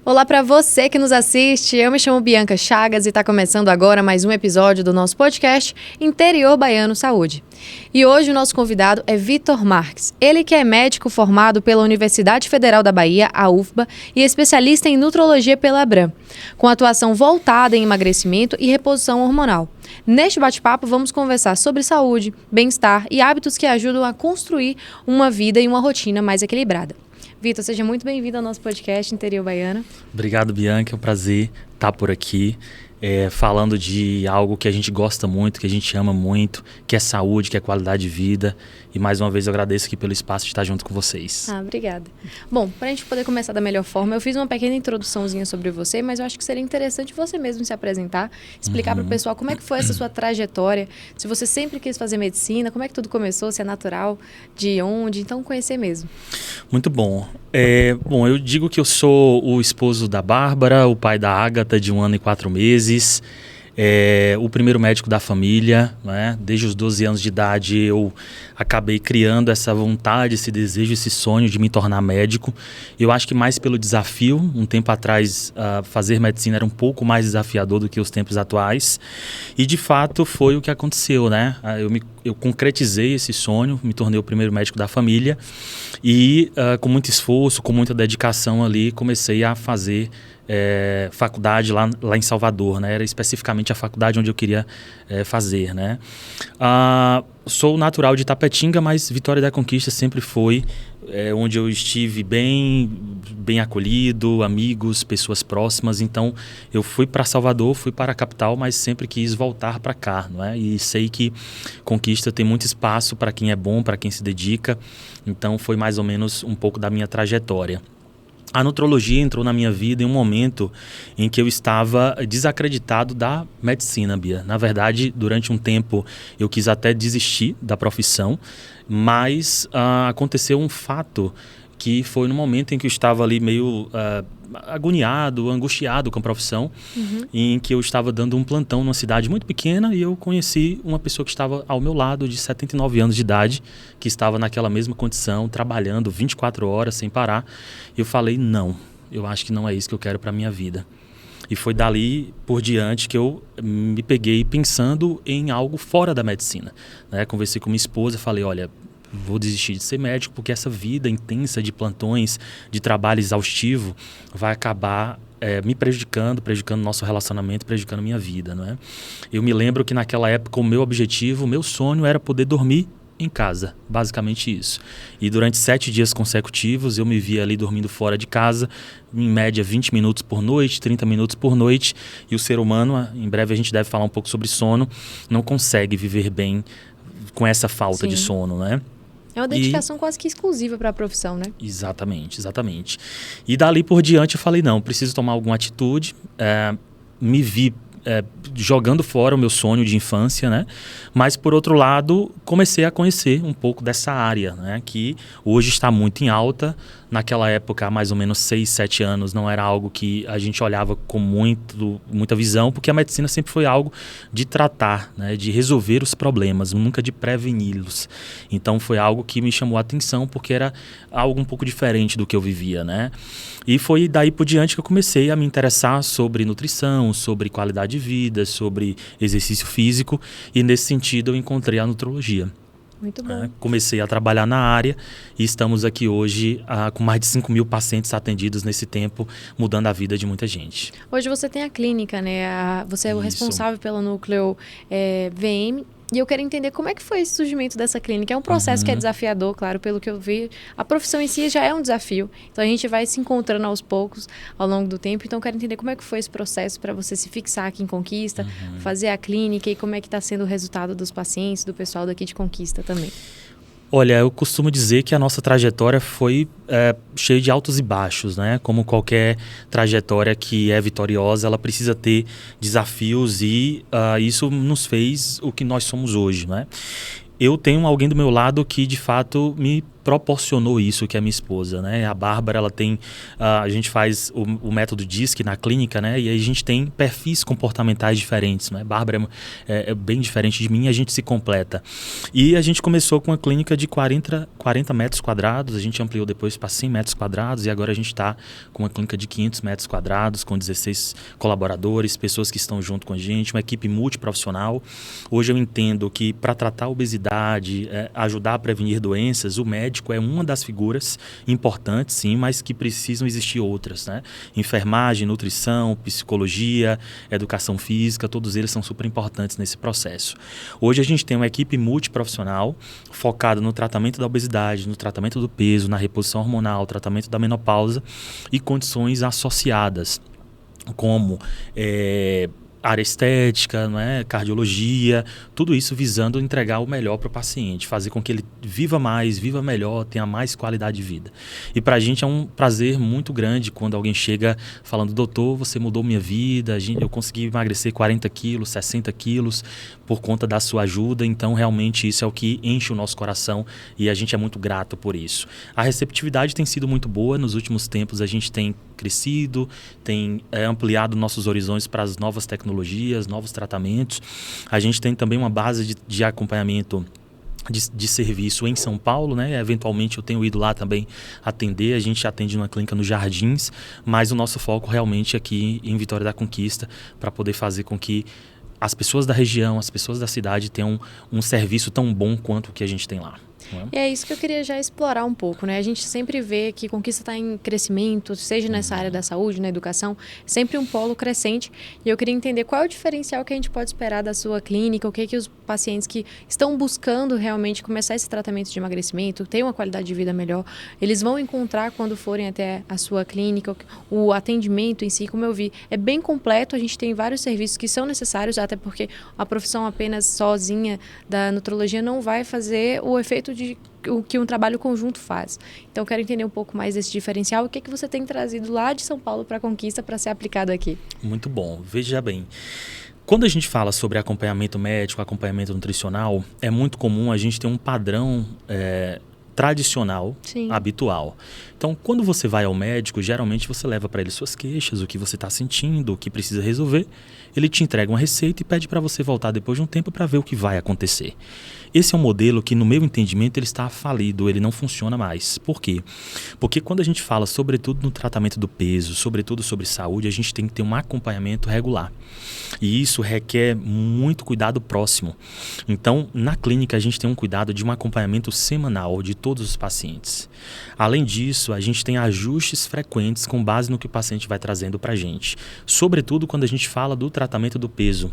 Olá para você que nos assiste, eu me chamo Bianca Chagas e está começando agora mais um episódio do nosso podcast Interior Baiano Saúde. E hoje o nosso convidado é Vitor Marques, ele que é médico formado pela Universidade Federal da Bahia, a UFBA, e especialista em nutrologia pela Abram, com atuação voltada em emagrecimento e reposição hormonal. Neste bate-papo vamos conversar sobre saúde, bem-estar e hábitos que ajudam a construir uma vida e uma rotina mais equilibrada. Vitor, seja muito bem-vindo ao nosso podcast Interior Baiano. Obrigado, Bianca. É um prazer estar por aqui, falando de algo que a gente gosta muito, que a gente ama muito, que é saúde, que é qualidade de vida. E mais uma vez eu agradeço aqui pelo espaço de estar junto com vocês. Obrigada. Bom, para a gente poder começar da melhor forma, eu fiz uma pequena introduçãozinha sobre você, mas eu acho que seria interessante você mesmo se apresentar, explicar para o pessoal como é que foi essa sua trajetória, se você sempre quis fazer medicina, como é que tudo começou, se é natural, de onde, então conhecer mesmo. Muito bom. Bom, eu digo que eu sou o esposo da Bárbara, o pai da Ágata, de 1 ano e 4 meses. O primeiro médico da família, né? Desde os 12 anos de idade eu acabei criando essa vontade, esse desejo, esse sonho de me tornar médico. Eu acho que mais pelo desafio. Um tempo atrás, fazer medicina era um pouco mais desafiador do que os tempos atuais. E de fato foi o que aconteceu, né? Eu concretizei esse sonho, me tornei o primeiro médico da família e com muito esforço, com muita dedicação ali, comecei a fazer faculdade lá em Salvador, né? Era especificamente a faculdade onde eu queria fazer, né? Sou natural de Itapetinga, mas Vitória da Conquista sempre foi onde eu estive bem acolhido, amigos, pessoas próximas. Então eu fui para Salvador, fui para a capital, mas sempre quis voltar para cá, não é? E sei que Conquista tem muito espaço para quem é bom, para quem se dedica. Então foi mais ou menos um pouco da minha trajetória. A nutrologia entrou na minha vida em um momento em que eu estava desacreditado da medicina, Bia. Na verdade, durante um tempo eu quis até desistir da profissão, mas aconteceu um fato que foi no momento em que eu estava ali meio agoniado, angustiado com a profissão, em que eu estava dando um plantão numa cidade muito pequena e eu conheci uma pessoa que estava ao meu lado, de 79 anos de idade, que estava naquela mesma condição, trabalhando 24 horas sem parar. E eu falei, não, eu acho que não é isso que eu quero para a minha vida. E foi dali por diante que eu me peguei pensando em algo fora da medicina, né? Conversei com minha esposa e falei, olha, vou desistir de ser médico porque essa vida intensa de plantões, de trabalho exaustivo, vai acabar me prejudicando o nosso relacionamento, prejudicando a minha vida, não é? Eu me lembro que naquela época o meu objetivo, o meu sonho era poder dormir em casa, basicamente isso. E durante 7 dias consecutivos eu me via ali dormindo fora de casa, em média 20 minutos por noite, 30 minutos por noite, e o ser humano, em breve a gente deve falar um pouco sobre sono, não consegue viver bem com essa falta de sono, né? É uma dedicação quase que exclusiva para a profissão, né? Exatamente, exatamente. E dali por diante eu falei, não, preciso tomar alguma atitude. Me vi jogando fora o meu sonho de infância, né? Mas, por outro lado, comecei a conhecer um pouco dessa área, né? Que hoje está muito em alta. Naquela época, há mais ou menos 6, 7 anos, não era algo que a gente olhava com muita visão, porque a medicina sempre foi algo de tratar, né? De resolver os problemas, nunca de preveni-los. Então, foi algo que me chamou a atenção, porque era algo um pouco diferente do que eu vivia, né? E foi daí por diante que eu comecei a me interessar sobre nutrição, sobre qualidade de vida, sobre exercício físico, e nesse sentido eu encontrei a nutrologia. Muito bom. Comecei a trabalhar na área e estamos aqui hoje com mais de 5 mil pacientes atendidos nesse tempo, mudando a vida de muita gente. Hoje você tem a clínica, né? Você é o responsável pela Núcleo VM. E eu quero entender como é que foi esse surgimento dessa clínica. É um processo que é desafiador, claro, pelo que eu vi. A profissão em si já é um desafio. Então, a gente vai se encontrando aos poucos, ao longo do tempo. Então, eu quero entender como é que foi esse processo para você se fixar aqui em Conquista, fazer a clínica e como é que está sendo o resultado dos pacientes, do pessoal daqui de Conquista também. Olha, eu costumo dizer que a nossa trajetória foi cheia de altos e baixos, né? Como qualquer trajetória que é vitoriosa, ela precisa ter desafios e isso nos fez o que nós somos hoje, né? Eu tenho alguém do meu lado que, de fato, me proporcionou isso, que é a minha esposa, né? A Bárbara, ela tem, a gente faz o método DISC na clínica, né? E aí a gente tem perfis comportamentais diferentes, né? Bárbara é bem diferente de mim e a gente se completa. E a gente começou com uma clínica de 40 metros quadrados, a gente ampliou depois para 100 metros quadrados e agora a gente está com uma clínica de 500 metros quadrados, com 16 colaboradores, pessoas que estão junto com a gente, uma equipe multiprofissional. Hoje eu entendo que para tratar a obesidade, ajudar a prevenir doenças, o médico é uma das figuras importantes, sim, mas que precisam existir outras, né? Enfermagem, nutrição, psicologia, educação física, todos eles são super importantes nesse processo. Hoje a gente tem uma equipe multiprofissional focada no tratamento da obesidade, no tratamento do peso, na reposição hormonal, tratamento da menopausa e condições associadas, como área estética, não é? Cardiologia, tudo isso visando entregar o melhor para o paciente, fazer com que ele viva mais, viva melhor, tenha mais qualidade de vida. E para a gente é um prazer muito grande quando alguém chega falando: doutor, você mudou minha vida, eu consegui emagrecer 40 quilos, 60 quilos por conta da sua ajuda. Então realmente isso é o que enche o nosso coração e a gente é muito grato por isso. A receptividade tem sido muito boa, nos últimos tempos a gente tem crescido, tem ampliado nossos horizontes para as novas tecnologias, novos tratamentos. A gente tem também uma base de acompanhamento de serviço em São Paulo, né? Eventualmente eu tenho ido lá também atender, a gente atende numa clínica nos Jardins, mas o nosso foco realmente é aqui em Vitória da Conquista, para poder fazer com que as pessoas da região, as pessoas da cidade tenham um serviço tão bom quanto o que a gente tem lá. E é isso que eu queria já explorar um pouco, né? A gente sempre vê que Conquista está em crescimento, seja nessa área da saúde, na educação, sempre um polo crescente. E eu queria entender qual é o diferencial que a gente pode esperar da sua clínica, o que é que os pacientes que estão buscando realmente começar esse tratamento de emagrecimento, ter uma qualidade de vida melhor, eles vão encontrar quando forem até a sua clínica. O atendimento em si, como eu vi, é bem completo, a gente tem vários serviços que são necessários, até porque a profissão apenas sozinha da nutrologia não vai fazer o efeito de o que um trabalho conjunto faz. Então, eu quero entender um pouco mais desse diferencial. O que é que você tem trazido lá de São Paulo para a Conquista para ser aplicado aqui? Muito bom. Veja bem, quando a gente fala sobre acompanhamento médico, acompanhamento nutricional, é muito comum a gente ter um padrão tradicional, sim, habitual. Então, quando você vai ao médico, geralmente você leva para ele suas queixas, o que você está sentindo, o que precisa resolver. Ele te entrega uma receita e pede para você voltar depois de um tempo para ver o que vai acontecer. Esse é um modelo que, no meu entendimento, ele está falido, ele não funciona mais. Por quê? Porque quando a gente fala, sobretudo no tratamento do peso, sobretudo sobre saúde, a gente tem que ter um acompanhamento regular. E isso requer muito cuidado próximo. Então, na clínica, a gente tem um cuidado de um acompanhamento semanal de todos os pacientes. Além disso, a gente tem ajustes frequentes com base no que o paciente vai trazendo para a gente. Sobretudo quando a gente fala do tratamento do peso.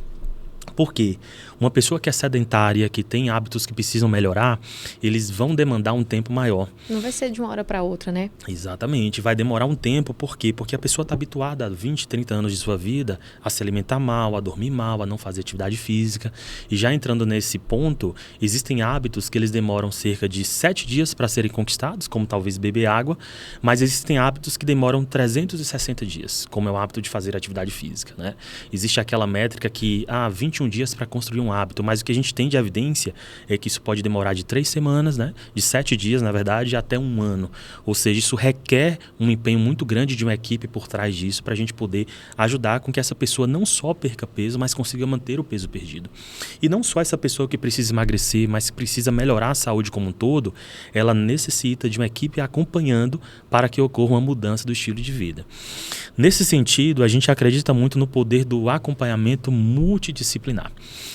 Por quê? Uma pessoa que é sedentária, que tem hábitos que precisam melhorar, eles vão demandar um tempo maior. Não vai ser de uma hora para outra, né? Exatamente, vai demorar um tempo. Por quê? Porque a pessoa está habituada há 20, 30 anos de sua vida a se alimentar mal, a dormir mal, a não fazer atividade física. E já entrando nesse ponto, existem hábitos que eles demoram cerca de 7 dias para serem conquistados, como talvez beber água, mas existem hábitos que demoram 360 dias, como é o hábito de fazer atividade física, né? Existe aquela métrica que 21 dias para construir um hábito, mas o que a gente tem de evidência é que isso pode demorar de 3 semanas, né? De 7 dias, na verdade, até um ano. Ou seja, isso requer um empenho muito grande de uma equipe por trás disso para a gente poder ajudar com que essa pessoa não só perca peso, mas consiga manter o peso perdido. E não só essa pessoa que precisa emagrecer, mas que precisa melhorar a saúde como um todo, ela necessita de uma equipe acompanhando para que ocorra uma mudança do estilo de vida. Nesse sentido, a gente acredita muito no poder do acompanhamento multidisciplinar.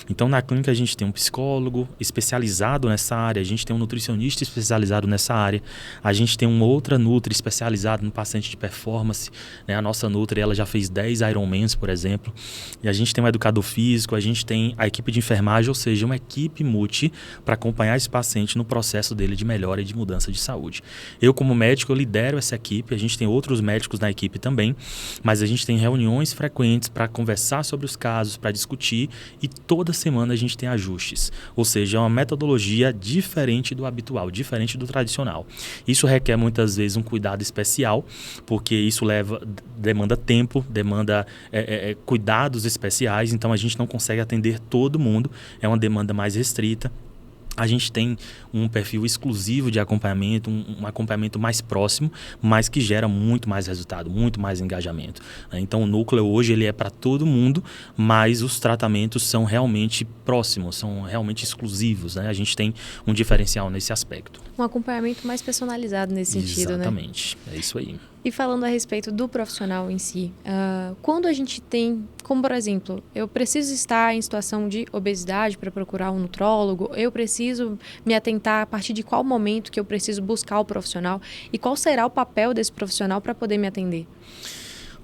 Então, na clínica, a gente tem um psicólogo especializado nessa área, a gente tem um nutricionista especializado nessa área, a gente tem uma outra nutri especializada no paciente de performance, né? A nossa nutri, ela já fez 10 Ironmans, por exemplo, e a gente tem um educador físico, a gente tem a equipe de enfermagem, ou seja, uma equipe multi para acompanhar esse paciente no processo dele de melhora e de mudança de saúde. Eu, como médico, eu lidero essa equipe, a gente tem outros médicos na equipe também, mas a gente tem reuniões frequentes para conversar sobre os casos, para discutir, e toda semana a gente tem ajustes, ou seja, é uma metodologia diferente do habitual, diferente do tradicional. Isso requer muitas vezes um cuidado especial, porque isso demanda tempo, demanda cuidados especiais, então a gente não consegue atender todo mundo, é uma demanda mais restrita. A gente tem um perfil exclusivo de acompanhamento, um acompanhamento mais próximo, mas que gera muito mais resultado, muito mais engajamento, né? Então o núcleo hoje ele é para todo mundo, mas os tratamentos são realmente próximos, são realmente exclusivos, né? A gente tem um diferencial nesse aspecto. Um acompanhamento mais personalizado nesse sentido, né? Exatamente, é isso aí. E falando a respeito do profissional em si, quando a gente tem, como por exemplo, eu preciso estar em situação de obesidade para procurar um nutrólogo, eu preciso me atentar a partir de qual momento que eu preciso buscar o profissional e qual será o papel desse profissional para poder me atender?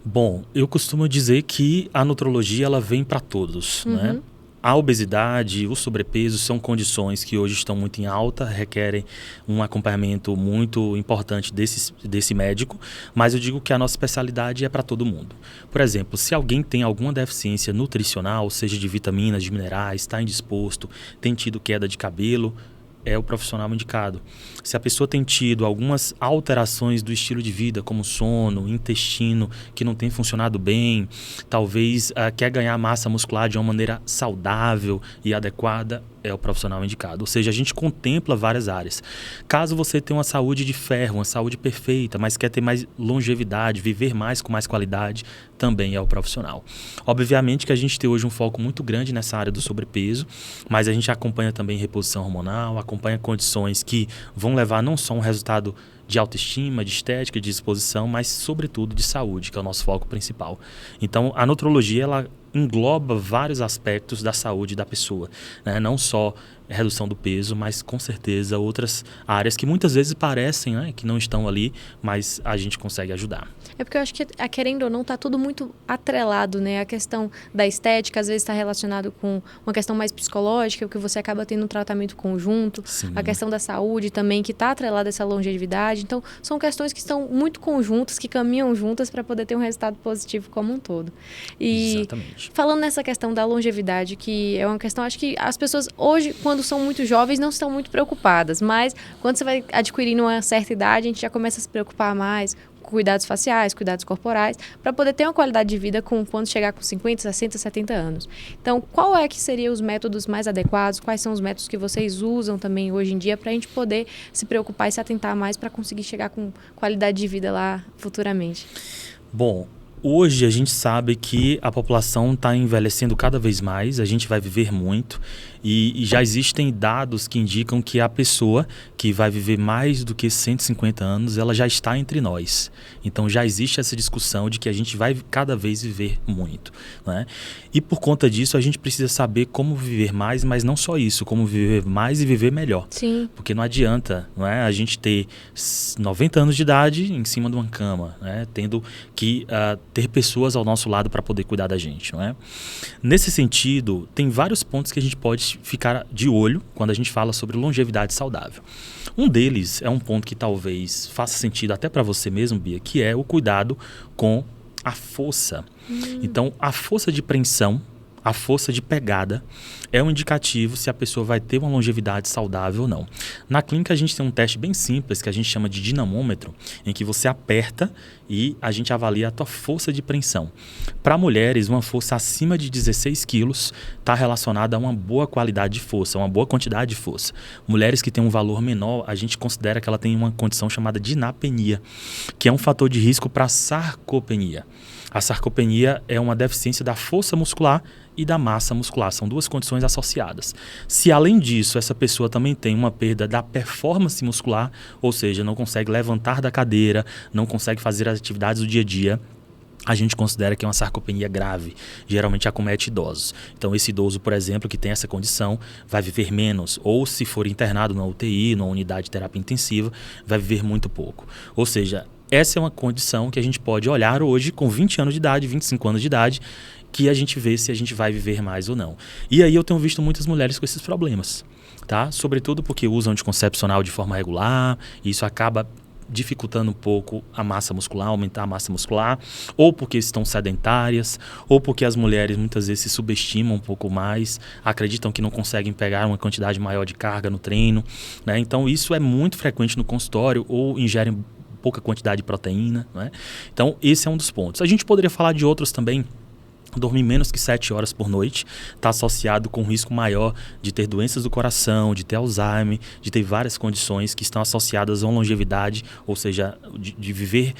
Bom, eu costumo dizer que a nutrologia ela vem para todos, né? A obesidade, o sobrepeso são condições que hoje estão muito em alta, requerem um acompanhamento muito importante desse médico, mas eu digo que a nossa especialidade é para todo mundo. Por exemplo, se alguém tem alguma deficiência nutricional, seja de vitaminas, de minerais, está indisposto, tem tido queda de cabelo, é o profissional indicado. Se a pessoa tem tido algumas alterações do estilo de vida, como sono, intestino, que não tem funcionado bem, talvez quer ganhar massa muscular de uma maneira saudável e adequada, é o profissional indicado. Ou seja, a gente contempla várias áreas. Caso você tenha uma saúde de ferro, uma saúde perfeita, mas quer ter mais longevidade, viver mais com mais qualidade, também é o profissional. Obviamente que a gente tem hoje um foco muito grande nessa área do sobrepeso, mas a gente acompanha também reposição hormonal, acompanha condições que vão levar não só um resultado de autoestima, de estética, de disposição, mas sobretudo de saúde, que é o nosso foco principal. Então, a nutrologia, ela engloba vários aspectos da saúde da pessoa, né? Não só redução do peso, mas com certeza outras áreas que muitas vezes parecem, né, que não estão ali, mas a gente consegue ajudar. É porque eu acho que, querendo ou não, está tudo muito atrelado, né? A questão da estética, às vezes está relacionado com uma questão mais psicológica, que você acaba tendo um tratamento conjunto. Sim. A questão da saúde também, que está atrelada a essa longevidade. Então, são questões que estão muito conjuntas, que caminham juntas para poder ter um resultado positivo como um todo. E exatamente. Falando nessa questão da longevidade, que é uma questão, acho que as pessoas hoje, quando são muito jovens, não estão muito preocupadas, mas quando você vai adquirindo uma certa idade, a gente já começa a se preocupar mais com cuidados faciais, cuidados corporais, para poder ter uma qualidade de vida quando chegar com 50, 60, 70 anos. Então, qual é que seriam os métodos mais adequados? Quais são os métodos que vocês usam também hoje em dia para a gente poder se preocupar e se atentar mais para conseguir chegar com qualidade de vida lá futuramente? Bom, hoje a gente sabe que a população está envelhecendo cada vez mais, a gente vai viver muito e já existem dados que indicam que a pessoa que vai viver mais do que 150 anos, ela já está entre nós. Então já existe essa discussão de que a gente vai cada vez viver muito, né? E por conta disso a gente precisa saber como viver mais, mas não só isso, como viver mais e viver melhor. Sim. Porque não adianta, não é, a gente ter 90 anos de idade em cima de uma cama, né? Tendo que ter pessoas ao nosso lado para poder cuidar da gente, não é? Nesse sentido, tem vários pontos que a gente pode ficar de olho quando a gente fala sobre longevidade saudável. Um deles é um ponto que talvez faça sentido até para você mesmo, Bia, que é o cuidado com a força. Então, a força de preensão, a força de pegada é um indicativo se a pessoa vai ter uma longevidade saudável ou não. Na clínica a gente tem um teste bem simples que a gente chama de dinamômetro, em que você aperta e a gente avalia a tua força de preensão. Para mulheres, uma força acima de 16 quilos está relacionada a uma boa qualidade de força, uma boa quantidade de força. Mulheres que têm um valor menor, a gente considera que ela tem uma condição chamada de dinapenia, que é um fator de risco para sarcopenia. A sarcopenia é uma deficiência da força muscular e da massa muscular. São duas condições associadas. Se além disso, essa pessoa também tem uma perda da performance muscular, ou seja, não consegue levantar da cadeira, não consegue fazer as atividades do dia a dia, a gente considera que é uma sarcopenia grave, geralmente acomete idosos. Então esse idoso, por exemplo, que tem essa condição, vai viver menos, ou se for internado na UTI, numa unidade de terapia intensiva, vai viver muito pouco. Ou seja, essa é uma condição que a gente pode olhar hoje com 20 anos de idade, 25 anos de idade, que a gente vê se a gente vai viver mais ou não. E aí eu tenho visto muitas mulheres com esses problemas, tá? Sobretudo porque usam anticoncepcional de forma regular, e isso acaba dificultando um pouco a massa muscular, aumentar a massa muscular, ou porque estão sedentárias, ou porque as mulheres muitas vezes se subestimam um pouco mais, acreditam que não conseguem pegar uma quantidade maior de carga no treino, né? Então isso é muito frequente no consultório, ou ingerem pouca quantidade de proteína, né? Então esse é um dos pontos. A gente poderia falar de outros também, Dormir menos que 7 horas por noite está associado com um risco maior de ter doenças do coração, de ter Alzheimer, de ter várias condições que estão associadas a uma longevidade, ou seja, de viver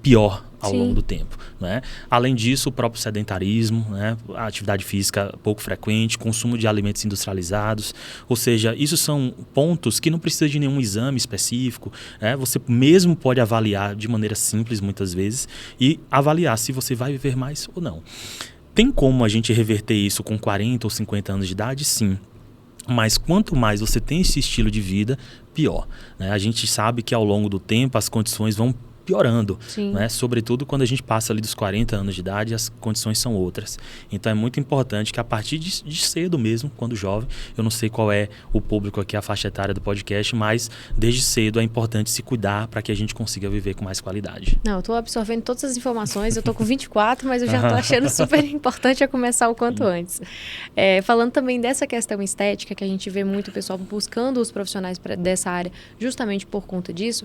pior ao longo do tempo, né? Além disso, o próprio sedentarismo, né? A atividade física pouco frequente, consumo de alimentos industrializados, ou seja, isso são pontos que não precisa de nenhum exame específico, né? Você mesmo pode avaliar de maneira simples muitas vezes e avaliar se você vai viver mais ou não. Tem como a gente reverter isso com 40 ou 50 anos de idade? Sim. Mas quanto mais você tem esse estilo de vida, pior, né? A gente sabe que ao longo do tempo as condições vão piorando, né? Sobretudo quando a gente passa ali dos 40 anos de idade, as condições são outras. Então é muito importante que a partir de cedo mesmo, quando jovem, eu não sei qual é o público aqui, a faixa etária do podcast, mas desde cedo é importante se cuidar para que a gente consiga viver com mais qualidade. Não, eu tô absorvendo todas as informações, eu tô com 24, mas eu já tô achando super importante a começar o quanto antes. Falando também dessa questão estética, que a gente vê muito o pessoal buscando os profissionais dessa área justamente por conta disso,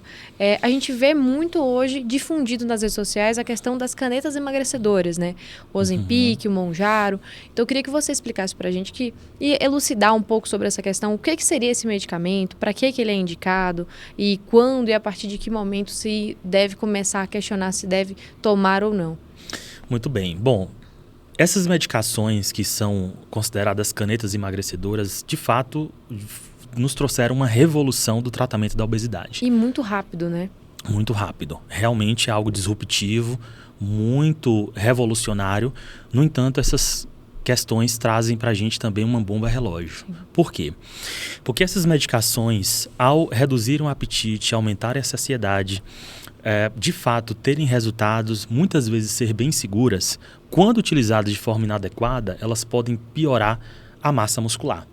a gente vê muito hoje difundido nas redes sociais a questão das canetas emagrecedoras, né? O Ozempic, o Mounjaro. Então eu queria que você explicasse pra gente e elucidar um pouco sobre essa questão, o que seria esse medicamento, para que ele é indicado e quando e a partir de que momento se deve começar a questionar se deve tomar ou não. Muito bem. Bom, essas medicações que são consideradas canetas emagrecedoras, de fato, nos trouxeram uma revolução do tratamento da obesidade. E muito rápido, né? Muito rápido. Realmente é algo disruptivo, muito revolucionário. No entanto, essas questões trazem para a gente também uma bomba relógio. Por quê? Porque essas medicações, ao reduzir o apetite, aumentarem a saciedade, de fato terem resultados, muitas vezes ser bem seguras, quando utilizadas de forma inadequada, elas podem piorar a massa muscular.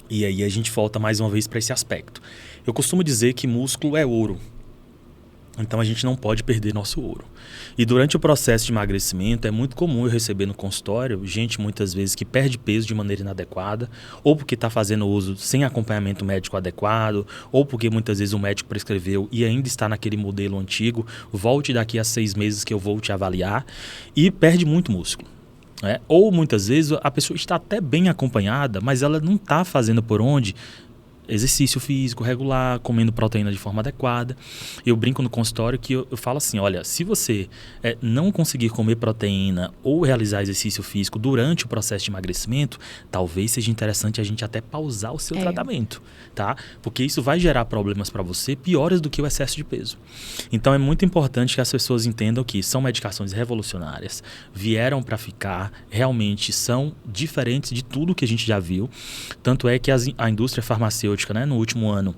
E aí a gente volta mais uma vez para esse aspecto. Eu costumo dizer que músculo é ouro. Então a gente não pode perder nosso ouro. E durante o processo de emagrecimento é muito comum eu receber no consultório gente muitas vezes que perde peso de maneira inadequada, ou porque está fazendo uso sem acompanhamento médico adequado, ou porque muitas vezes o médico prescreveu e ainda está naquele modelo antigo, volte daqui a 6 meses que eu vou te avaliar, e perde muito músculo. Ou muitas vezes a pessoa está até bem acompanhada, mas ela não está fazendo por onde exercício físico regular, comendo proteína de forma adequada. Eu brinco no consultório que eu falo assim, olha, se você não conseguir comer proteína ou realizar exercício físico durante o processo de emagrecimento, talvez seja interessante a gente até pausar o seu tratamento, tá? Porque isso vai gerar problemas para você piores do que o excesso de peso. Então é muito importante que as pessoas entendam que são medicações revolucionárias, vieram para ficar, realmente são diferentes de tudo que a gente já viu. Tanto é que a indústria farmacêutica, no último ano,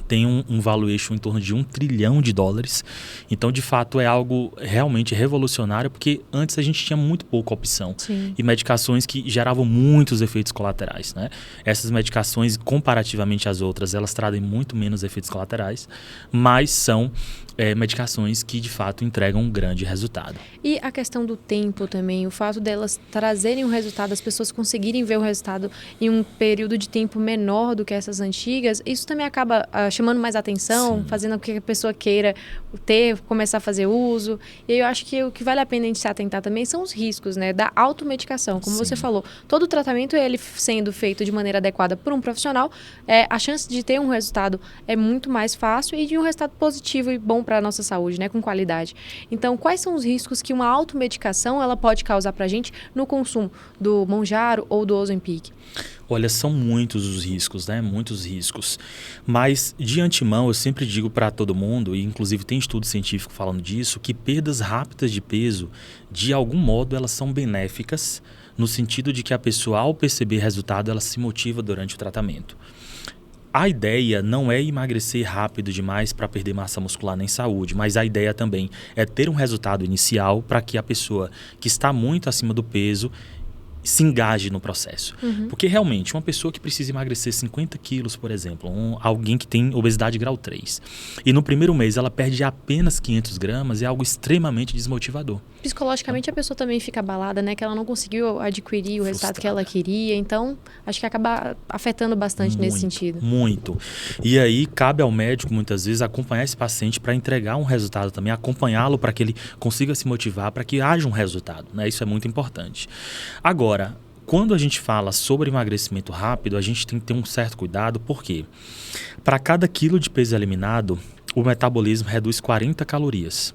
tem um valuation em torno de $1 trilhão. Então, de fato, é algo realmente revolucionário, porque antes a gente tinha muito pouca opção. Sim. E medicações que geravam muitos efeitos colaterais, né? Essas medicações, comparativamente às outras, elas trazem muito menos efeitos colaterais, mas são medicações que, de fato, entregam um grande resultado. E a questão do tempo também, o fato delas trazerem um resultado, as pessoas conseguirem ver o resultado em um período de tempo menor do que essas antigas, isso também acaba chamando mais atenção, fazendo com que a pessoa queira começar a fazer uso. E eu acho que o que vale a pena a gente se atentar também são os riscos, né, da automedicação. Como você falou, todo o tratamento, ele sendo feito de maneira adequada por um profissional, a chance de ter um resultado é muito mais fácil e de um resultado positivo e bom para a nossa saúde, né, com qualidade. Então, quais são os riscos que uma automedicação ela pode causar para a gente no consumo do Mounjaro ou do Ozempic? Olha, são muitos os riscos, né? Muitos riscos. Mas, de antemão, eu sempre digo para todo mundo, e inclusive tem estudo científico falando disso, que perdas rápidas de peso, de algum modo, elas são benéficas, no sentido de que a pessoa, ao perceber resultado, ela se motiva durante o tratamento. A ideia não é emagrecer rápido demais para perder massa muscular nem saúde, mas a ideia também é ter um resultado inicial para que a pessoa que está muito acima do peso se engaje no processo. Porque realmente, uma pessoa que precisa emagrecer 50 quilos, por exemplo, alguém que tem obesidade grau 3, e no primeiro mês ela perde apenas 500 gramas, é algo extremamente desmotivador. Psicologicamente a pessoa também fica abalada, né? Que ela não conseguiu adquirir o resultado que ela queria. Então, acho que acaba afetando bastante nesse sentido. Muito. E aí, cabe ao médico, muitas vezes, acompanhar esse paciente para entregar um resultado também, acompanhá-lo para que ele consiga se motivar, para que haja um resultado, né? Isso é muito importante. Agora, quando a gente fala sobre emagrecimento rápido, a gente tem que ter um certo cuidado, porque para cada quilo de peso eliminado, o metabolismo reduz 40 calorias.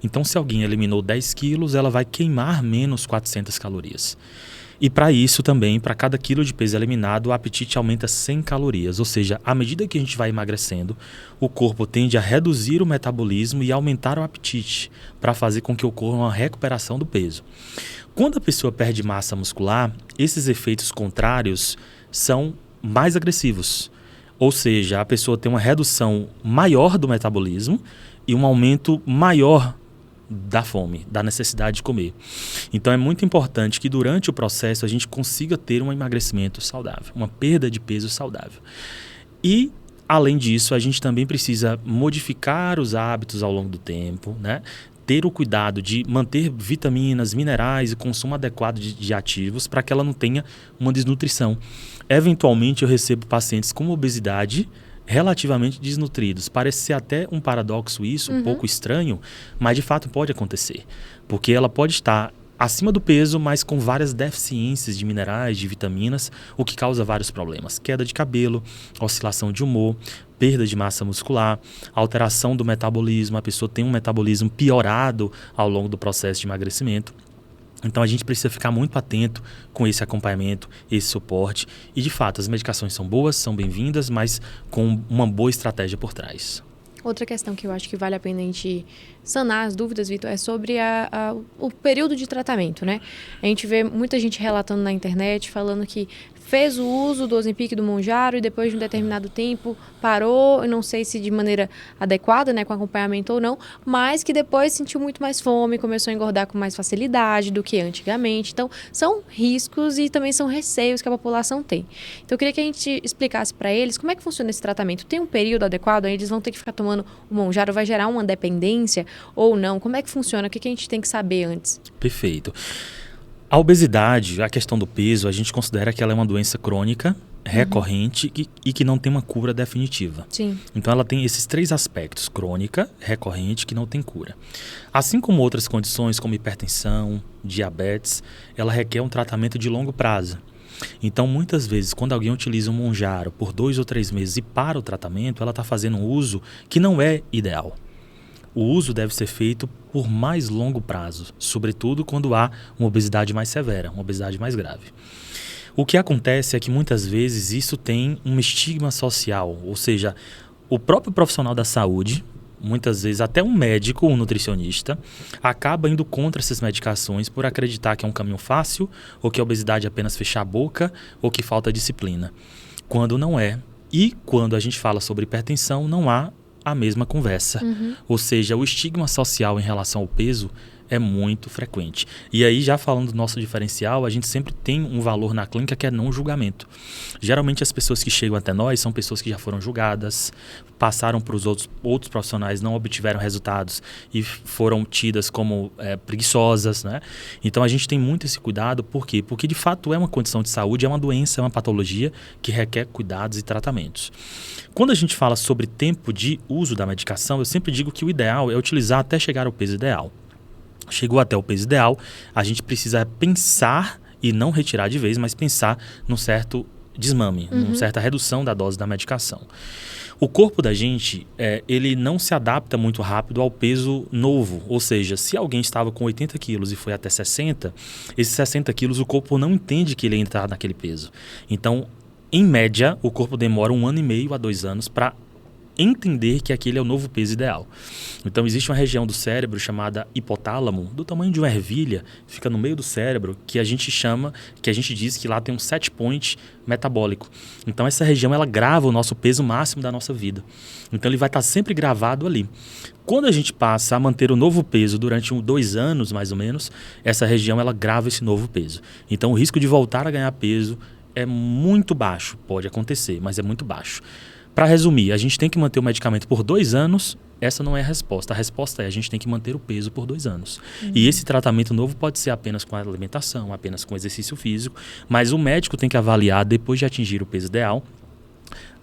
Então, se alguém eliminou 10 quilos, ela vai queimar menos 400 calorias. E para isso também, para cada quilo de peso eliminado, o apetite aumenta 100 calorias. Ou seja, à medida que a gente vai emagrecendo, o corpo tende a reduzir o metabolismo e aumentar o apetite, para fazer com que ocorra uma recuperação do peso. Quando a pessoa perde massa muscular, esses efeitos contrários são mais agressivos. Ou seja, a pessoa tem uma redução maior do metabolismo e um aumento maior da fome, da necessidade de comer. Então é muito importante que durante o processo a gente consiga ter um emagrecimento saudável, uma perda de peso saudável. E, além disso, a gente também precisa modificar os hábitos ao longo do tempo, né? Ter o cuidado de manter vitaminas, minerais e consumo adequado de ativos para que ela não tenha uma desnutrição. Eventualmente eu recebo pacientes com obesidade relativamente desnutridos. Parece ser até um paradoxo isso, um pouco estranho, mas de fato pode acontecer. Porque ela pode estar acima do peso, mas com várias deficiências de minerais, de vitaminas, o que causa vários problemas. Queda de cabelo, oscilação de humor, perda de massa muscular, alteração do metabolismo, a pessoa tem um metabolismo piorado ao longo do processo de emagrecimento. Então a gente precisa ficar muito atento com esse acompanhamento, esse suporte. E de fato, as medicações são boas, são bem-vindas, mas com uma boa estratégia por trás. Outra questão que eu acho que vale a pena a gente sanar as dúvidas, Vitor, é sobre o período de tratamento, né? A gente vê muita gente relatando na internet, falando que fez o uso do Ozempic, do Mounjaro, e depois de um determinado tempo parou, eu não sei se de maneira adequada, né, com acompanhamento ou não, mas que depois sentiu muito mais fome, começou a engordar com mais facilidade do que antigamente. Então, são riscos e também são receios que a população tem. Então, eu queria que a gente explicasse para eles como é que funciona esse tratamento. Tem um período adequado? Aí eles vão ter que ficar tomando o Mounjaro, vai gerar uma dependência ou não? Como é que funciona? O que a gente tem que saber antes? Perfeito. A obesidade, a questão do peso, a gente considera que ela é uma doença crônica, recorrente e que não tem uma cura definitiva. Sim. Então ela tem esses três aspectos: crônica, recorrente, que não tem cura. Assim como outras condições como hipertensão, diabetes, ela requer um tratamento de longo prazo. Então, muitas vezes, quando alguém utiliza um Mounjaro por 2 ou 3 meses e para o tratamento, ela está fazendo um uso que não é ideal. O uso deve ser feito por mais longo prazo, sobretudo quando há uma obesidade mais severa, uma obesidade mais grave. O que acontece é que muitas vezes isso tem um estigma social, ou seja, o próprio profissional da saúde, muitas vezes até um médico, um nutricionista, acaba indo contra essas medicações por acreditar que é um caminho fácil, ou que a obesidade é apenas fechar a boca, ou que falta disciplina, quando não é. E quando a gente fala sobre hipertensão, não há a mesma conversa. Ou seja, o estigma social em relação ao peso é muito frequente. E aí, já falando do nosso diferencial, a gente sempre tem um valor na clínica que é não julgamento. Geralmente as pessoas que chegam até nós são pessoas que já foram julgadas, passaram para os outros profissionais, não obtiveram resultados e foram tidas como preguiçosas, né? Então a gente tem muito esse cuidado, por quê? Porque de fato é uma condição de saúde, é uma doença, é uma patologia que requer cuidados e tratamentos. Quando a gente fala sobre tempo de uso da medicação, eu sempre digo que o ideal é utilizar até chegar ao peso ideal. Chegou até o peso ideal, a gente precisa pensar e não retirar de vez, mas pensar num certo desmame, numa certa redução da dose da medicação. O corpo da gente, ele não se adapta muito rápido ao peso novo. Ou seja, se alguém estava com 80 quilos e foi até 60, esses 60 quilos o corpo não entende que ele ainda está naquele peso. Então, em média, o corpo demora 1 ano e meio a 2 anos para entender que aquele é o novo peso ideal. Então, existe uma região do cérebro chamada hipotálamo, do tamanho de uma ervilha, fica no meio do cérebro, que a gente diz que lá tem um set point metabólico. Então, essa região, ela grava o nosso peso máximo da nossa vida. Então, ele vai estar sempre gravado ali. Quando a gente passa a manter o novo peso durante 2 anos, mais ou menos, essa região, ela grava esse novo peso. Então, o risco de voltar a ganhar peso é muito baixo. Pode acontecer, mas é muito baixo. Para resumir, a gente tem que manter o medicamento por 2 anos. Essa não é a resposta. A resposta é a gente tem que manter o peso por 2 anos. E esse tratamento novo pode ser apenas com a alimentação, apenas com exercício físico, mas o médico tem que avaliar, depois de atingir o peso ideal,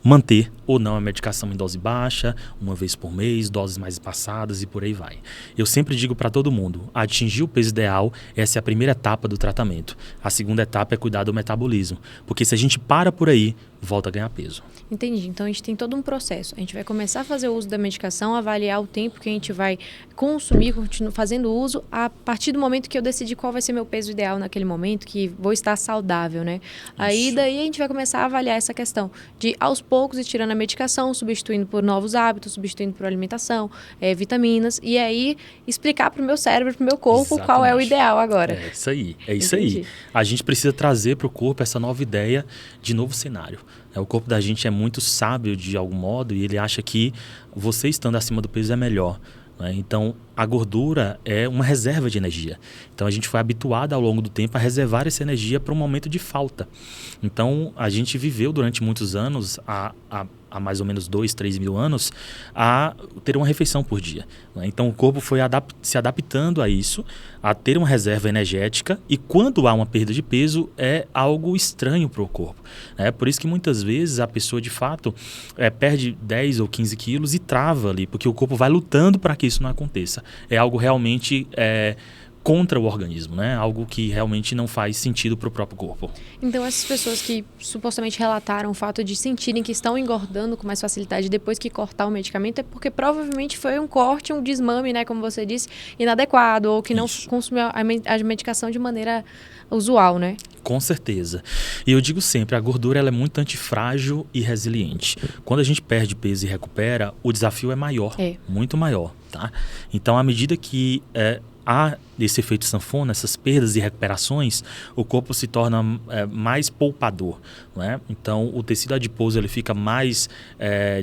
manter ou não a medicação em dose baixa, 1 vez por mês, doses mais espaçadas e por aí vai. Eu sempre digo para todo mundo, atingir o peso ideal, essa é a primeira etapa do tratamento. A segunda etapa é cuidar do metabolismo, porque se a gente para por aí, volta a ganhar peso. Entendi. Então, a gente tem todo um processo. A gente vai começar a fazer o uso da medicação, avaliar o tempo que a gente vai consumir, fazendo uso, a partir do momento que eu decidir qual vai ser meu peso ideal naquele momento, que vou estar saudável, né? Aí, daí, a gente vai começar a avaliar essa questão de, aos poucos, ir tirando a medicação, substituindo por novos hábitos, substituindo por alimentação, vitaminas, e aí explicar para o meu cérebro, para o meu corpo, Exatamente. qual é o ideal agora. É isso aí, é isso aí. A gente precisa trazer para o corpo essa nova ideia de novo cenário. O corpo da gente é muito sábio de algum modo e ele acha que você estando acima do peso é melhor. Então, a gordura é uma reserva de energia. Então, a gente foi habituado ao longo do tempo a reservar essa energia para um momento de falta. Então, a gente viveu durante muitos anos, há mais ou menos 2, 3 mil anos, a ter uma refeição por dia. Então, o corpo foi se adaptando a isso, a ter uma reserva energética, e quando há uma perda de peso, é algo estranho para o corpo. Por isso que muitas vezes a pessoa, de fato, perde 10 ou 15 quilos e trava ali, porque o corpo vai lutando para que isso não aconteça. É algo realmente contra o organismo, né? Algo que realmente não faz sentido para o próprio corpo. Então, essas pessoas que supostamente relataram o fato de sentirem que estão engordando com mais facilidade depois que cortar o medicamento é porque provavelmente foi um corte, um desmame, né? Como você disse, inadequado ou que não consumiu a medicação de maneira usual, né? Com certeza. E eu digo sempre, a gordura ela é muito antifrágil e resiliente. Quando a gente perde peso e recupera, o desafio é maior, muito maior, tá? Então, à medida que há esse efeito sanfona, essas perdas e recuperações, o corpo se torna mais poupador, né? Então, o tecido adiposo ele fica mais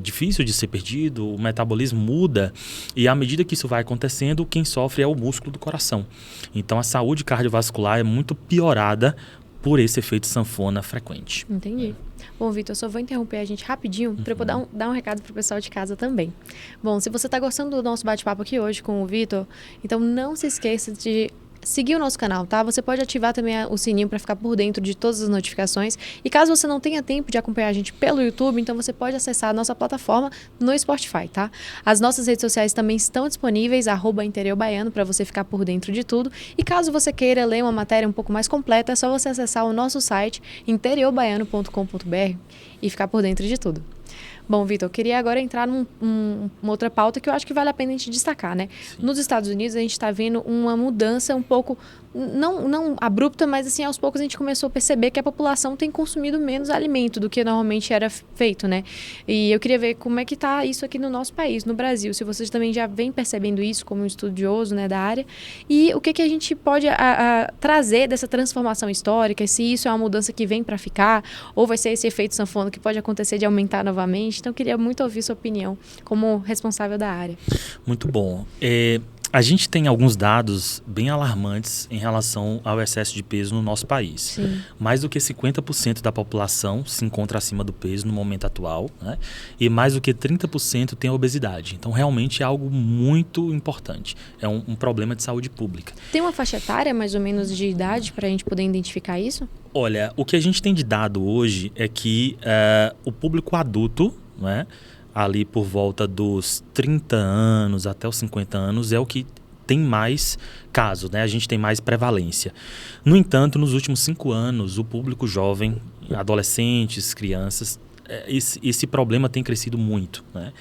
difícil de ser perdido, o metabolismo muda e à medida que isso vai acontecendo, quem sofre é o músculo do coração. Então, a saúde cardiovascular é muito piorada por esse efeito sanfona frequente. Entendi. Bom, Vitor, eu só vou interromper a gente rapidinho para eu dar um recado para o pessoal de casa também. Bom, se você está gostando do nosso bate-papo aqui hoje com o Vitor, então não se esqueça de seguir o nosso canal, tá? Você pode ativar também o sininho para ficar por dentro de todas as notificações. E caso você não tenha tempo de acompanhar a gente pelo YouTube, então você pode acessar a nossa plataforma no Spotify, tá? As nossas redes sociais também estão disponíveis, @InteriorBaiano, para você ficar por dentro de tudo. E caso você queira ler uma matéria um pouco mais completa, é só você acessar o nosso site, interiorbaiano.com.br, e ficar por dentro de tudo. Bom, Vitor, eu queria agora entrar numa outra pauta que eu acho que vale a pena a gente destacar, né? Sim. Nos Estados Unidos, a gente está vendo uma mudança um pouco, não abrupta, mas assim, aos poucos a gente começou a perceber que a população tem consumido menos alimento do que normalmente era feito, né? E eu queria ver como é que está isso aqui no nosso país, no Brasil, se vocês também já vêm percebendo isso como um estudioso, né, da área, e o que a gente pode trazer dessa transformação histórica, se isso é uma mudança que vem para ficar, ou vai ser esse efeito sanfona que pode acontecer de aumentar novamente. Então, eu queria muito ouvir sua opinião como responsável da área. Muito bom. A gente tem alguns dados bem alarmantes em relação ao excesso de peso no nosso país. Sim. Mais do que 50% da população se encontra acima do peso no momento atual, né? E mais do que 30% tem obesidade. Então, realmente é algo muito importante. É um problema de saúde pública. Tem uma faixa etária, mais ou menos, de idade para a gente poder identificar isso? Olha, o que a gente tem de dado hoje é que o público adulto, né, ali por volta dos 30 anos até os 50 anos, é o que tem mais casos, né? A gente tem mais prevalência. No entanto, nos últimos 5 anos, o público jovem, adolescentes, crianças, esse problema tem crescido muito, né?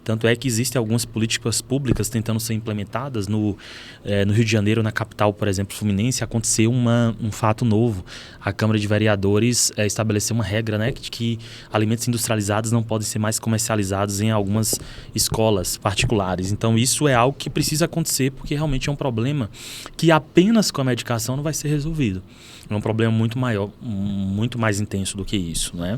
Tanto é que existem algumas políticas públicas tentando ser implementadas no Rio de Janeiro, na capital, por exemplo, Fluminense, aconteceu um fato novo. A Câmara de Vereadores estabeleceu uma regra, né, de que alimentos industrializados não podem ser mais comercializados em algumas escolas particulares. Então isso é algo que precisa acontecer, porque realmente é um problema que apenas com a medicação não vai ser resolvido. É um problema muito maior, muito mais intenso do que isso, né?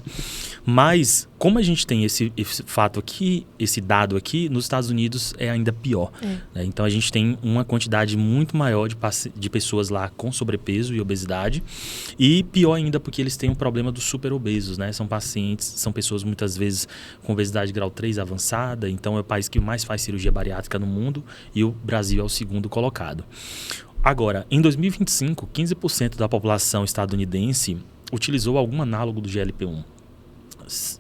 Mas, como a gente tem esse fato aqui, esse dado aqui, nos Estados Unidos é ainda pior. Né? Então, a gente tem uma quantidade muito maior de pessoas lá com sobrepeso e obesidade. E pior ainda porque eles têm um problema dos superobesos, né? São pacientes, são pessoas muitas vezes com obesidade grau 3 avançada. Então, é o país que mais faz cirurgia bariátrica no mundo e o Brasil é o segundo colocado. Agora, em 2025, 15% da população estadunidense utilizou algum análogo do GLP-1.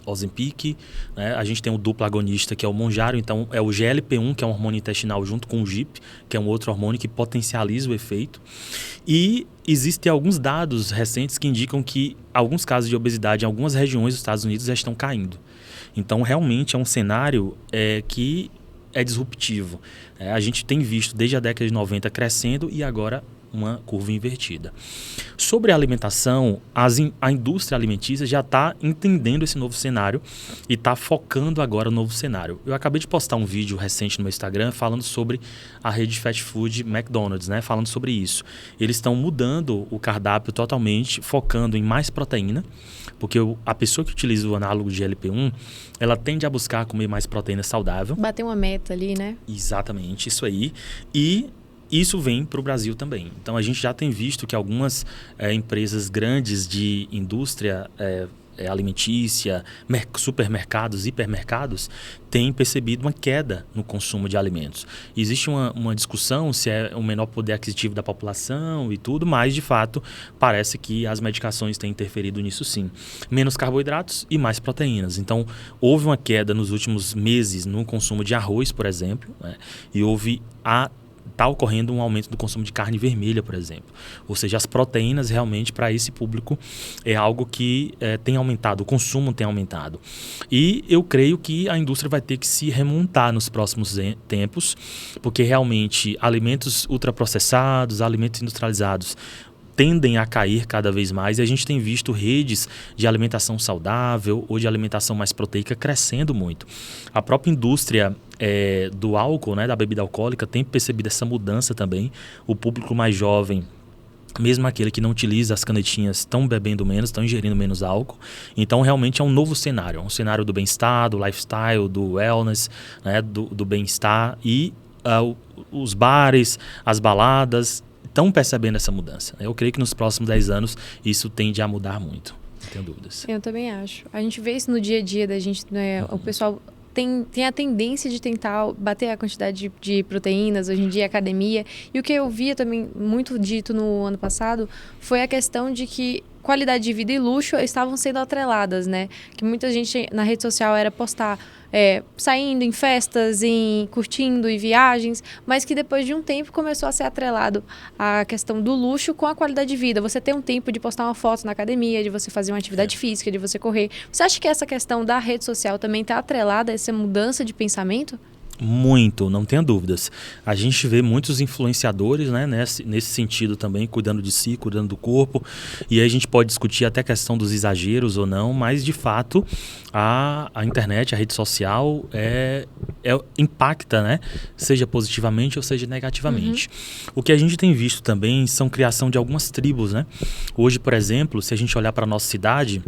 Ozempic, né? A gente tem o duplo agonista, que é o Mounjaro, então é o GLP-1, que é um hormônio intestinal, junto com o GIP, que é um outro hormônio que potencializa o efeito. E existem alguns dados recentes que indicam que alguns casos de obesidade em algumas regiões dos Estados Unidos já estão caindo. Então, realmente é um cenário que é disruptivo. A gente tem visto desde a década de 90 crescendo e agora uma curva invertida. Sobre a alimentação, a indústria alimentícia já está entendendo esse novo cenário e está focando agora no novo cenário. Eu acabei de postar um vídeo recente no meu Instagram falando sobre a rede de fast food McDonald's, né? Falando sobre isso. Eles estão mudando o cardápio totalmente, focando em mais proteína, porque a pessoa que utiliza o análogo de GLP-1, ela tende a buscar comer mais proteína saudável. Bater uma meta ali, né? Exatamente, isso aí. E isso vem para o Brasil também. Então, a gente já tem visto que algumas empresas grandes de indústria alimentícia, supermercados, hipermercados, têm percebido uma queda no consumo de alimentos. Existe uma discussão se é o menor poder aquisitivo da população e tudo, mas, de fato, parece que as medicações têm interferido nisso sim. Menos carboidratos e mais proteínas. Então, houve uma queda nos últimos meses no consumo de arroz, por exemplo, né? E está ocorrendo um aumento do consumo de carne vermelha, por exemplo. Ou seja, as proteínas realmente para esse público é algo que tem aumentado, o consumo tem aumentado. E eu creio que a indústria vai ter que se remontar nos próximos tempos, porque realmente alimentos ultraprocessados, alimentos industrializados tendem a cair cada vez mais e a gente tem visto redes de alimentação saudável ou de alimentação mais proteica crescendo muito. A própria indústria do álcool, né, da bebida alcoólica, tem percebido essa mudança também. O público mais jovem, mesmo aquele que não utiliza as canetinhas, estão bebendo menos, estão ingerindo menos álcool. Então, realmente é um novo cenário. Um cenário do bem-estar, do lifestyle, do wellness, né, do bem-estar. E os bares, as baladas estão percebendo essa mudança. Eu creio que nos próximos 10 anos isso tende a mudar muito. Não tenho dúvidas. Eu também acho. A gente vê isso no dia a dia da gente, né? O pessoal tem a tendência de tentar bater a quantidade de proteínas, hoje em dia, academia. E o que eu via também muito dito no ano passado foi a questão de que qualidade de vida e luxo estavam sendo atreladas, né? Que muita gente na rede social era postar saindo em festas, curtindo em viagens, mas que depois de um tempo começou a ser atrelado a questão do luxo com a qualidade de vida. Você tem um tempo de postar uma foto na academia, de você fazer uma atividade física, de você correr. Você acha que essa questão da rede social também está atrelada a essa mudança de pensamento? Muito, não tenha dúvidas. A gente vê muitos influenciadores, né, nesse sentido também, cuidando de si, cuidando do corpo. E aí a gente pode discutir até a questão dos exageros ou não, mas de fato a internet, a rede social impacta, né, seja positivamente ou seja negativamente. O que a gente tem visto também são criação de algumas tribos, né? Hoje, por exemplo, se a gente olhar para a nossa cidade,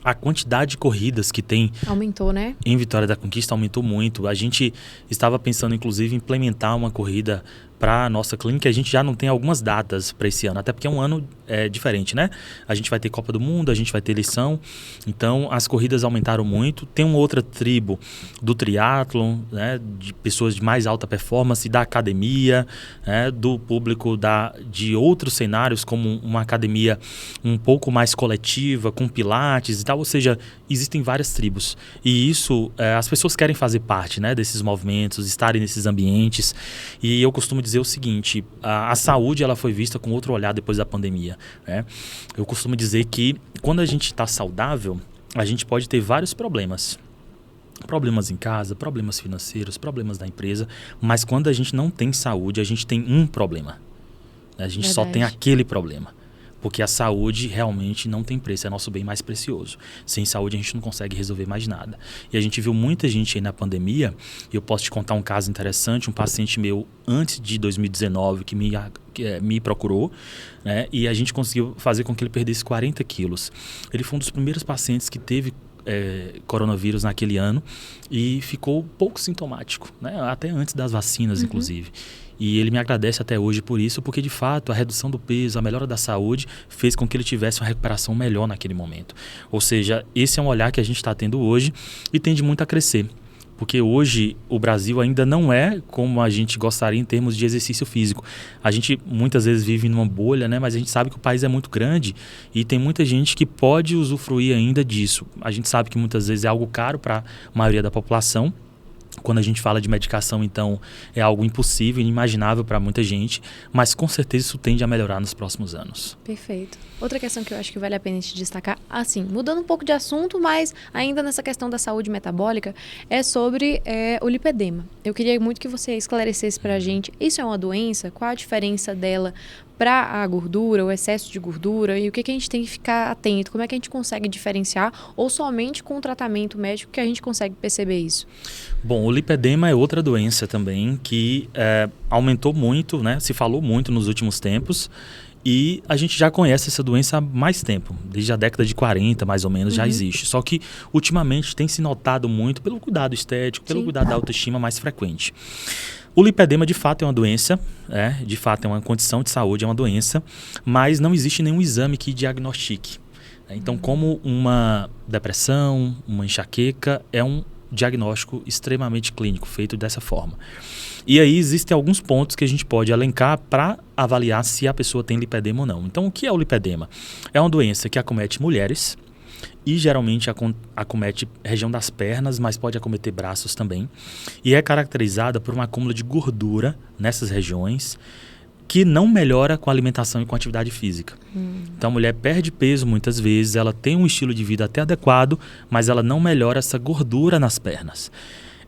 a quantidade de corridas que tem aumentou, né? Em Vitória da Conquista aumentou muito. A gente estava pensando, inclusive, em implementar uma corrida para a nossa clínica. A gente já não tem algumas datas para esse ano, até porque é um ano diferente, né? A gente vai ter Copa do Mundo, a gente vai ter eleição. Então, as corridas aumentaram muito. Tem uma outra tribo do triatlon, né? De pessoas de mais alta performance, da academia, né? Do público de outros cenários, como uma academia um pouco mais coletiva, com pilates e tal. Ou seja, existem várias tribos. E isso, as pessoas querem fazer parte, né, desses movimentos, estarem nesses ambientes. E eu costumo dizer o seguinte, a saúde ela foi vista com outro olhar depois da pandemia, né? Eu costumo dizer que quando a gente está saudável, a gente pode ter vários problemas. Problemas em casa, problemas financeiros, problemas da empresa. Mas quando a gente não tem saúde, a gente tem um problema. A gente só tem aquele problema. Porque a saúde realmente não tem preço, é nosso bem mais precioso. Sem saúde a gente não consegue resolver mais nada. E a gente viu muita gente aí na pandemia, e eu posso te contar um caso interessante, um paciente meu antes de 2019 que me procurou, né, e a gente conseguiu fazer com que ele perdesse 40 quilos. Ele foi um dos primeiros pacientes que teve coronavírus naquele ano e ficou pouco sintomático, né, até antes das vacinas, inclusive. E ele me agradece até hoje por isso, porque de fato a redução do peso, a melhora da saúde fez com que ele tivesse uma recuperação melhor naquele momento. Ou seja, esse é um olhar que a gente está tendo hoje e tende muito a crescer. Porque hoje o Brasil ainda não é como a gente gostaria em termos de exercício físico. A gente muitas vezes vive numa bolha, né? Mas a gente sabe que o país é muito grande e tem muita gente que pode usufruir ainda disso. A gente sabe que muitas vezes é algo caro para a maioria da população. Quando a gente fala de medicação, então, é algo impossível, inimaginável para muita gente, mas com certeza isso tende a melhorar nos próximos anos. Perfeito. Outra questão que eu acho que vale a pena te destacar, assim, mudando um pouco de assunto, mas ainda nessa questão da saúde metabólica, é sobre o lipedema. Eu queria muito que você esclarecesse para a gente, isso é uma doença? Qual a diferença dela para a gordura, o excesso de gordura, e o que a gente tem que ficar atento? Como é que a gente consegue diferenciar, ou somente com o tratamento médico que a gente consegue perceber isso? Bom, o lipedema é outra doença também que aumentou muito, né? Se falou muito nos últimos tempos, e a gente já conhece essa doença há mais tempo, desde a década de 40 mais ou menos já existe. Só que ultimamente tem se notado muito pelo cuidado estético, pelo cuidado da autoestima mais frequente. O lipedema de fato é uma doença, de fato é uma condição de saúde, é uma doença, mas não existe nenhum exame que diagnostique. Então, como uma depressão, uma enxaqueca, é um diagnóstico extremamente clínico, feito dessa forma. E aí existem alguns pontos que a gente pode elencar para avaliar se a pessoa tem lipedema ou não. Então, o que é o lipedema? É uma doença que acomete mulheres e geralmente acomete região das pernas, mas pode acometer braços também. E é caracterizada por um acúmulo de gordura nessas regiões que não melhora com a alimentação e com a atividade física. Então a mulher perde peso muitas vezes, ela tem um estilo de vida até adequado, mas ela não melhora essa gordura nas pernas.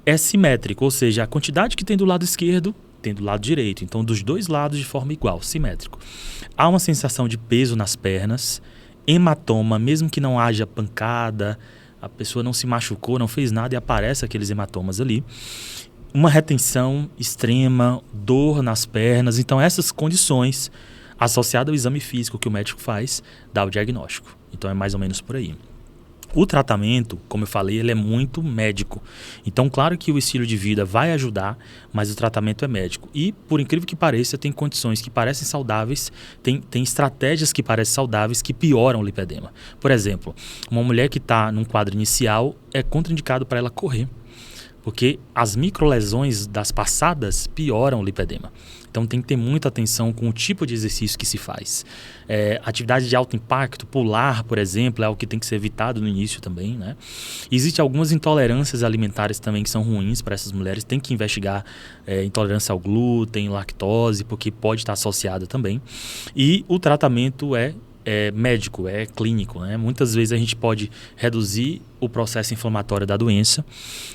É simétrico, ou seja, a quantidade que tem do lado esquerdo tem do lado direito. Então dos dois lados de forma igual, simétrico. Há uma sensação de peso nas pernas, hematoma, mesmo que não haja pancada, a pessoa não se machucou, não fez nada e aparece aqueles hematomas ali. Uma retenção extrema, dor nas pernas. Então essas condições, associadas ao exame físico que o médico faz, dá o diagnóstico. Então é mais ou menos por aí. O tratamento, como eu falei, ele é muito médico. Então, claro que o estilo de vida vai ajudar, mas o tratamento é médico. E, por incrível que pareça, tem condições que parecem saudáveis, tem estratégias que parecem saudáveis que pioram o lipedema. Por exemplo, uma mulher que está num quadro inicial, é contraindicado para ela correr, porque as microlesões das passadas pioram o lipedema. Então tem que ter muita atenção com o tipo de exercício que se faz. Atividade de alto impacto, pular, por exemplo, é algo que tem que ser evitado no início também, né? Existem algumas intolerâncias alimentares também que são ruins para essas mulheres. Tem que investigar intolerância ao glúten, lactose, porque pode estar associada também. E o tratamento é médico, é clínico, né? Muitas vezes a gente pode reduzir o processo inflamatório da doença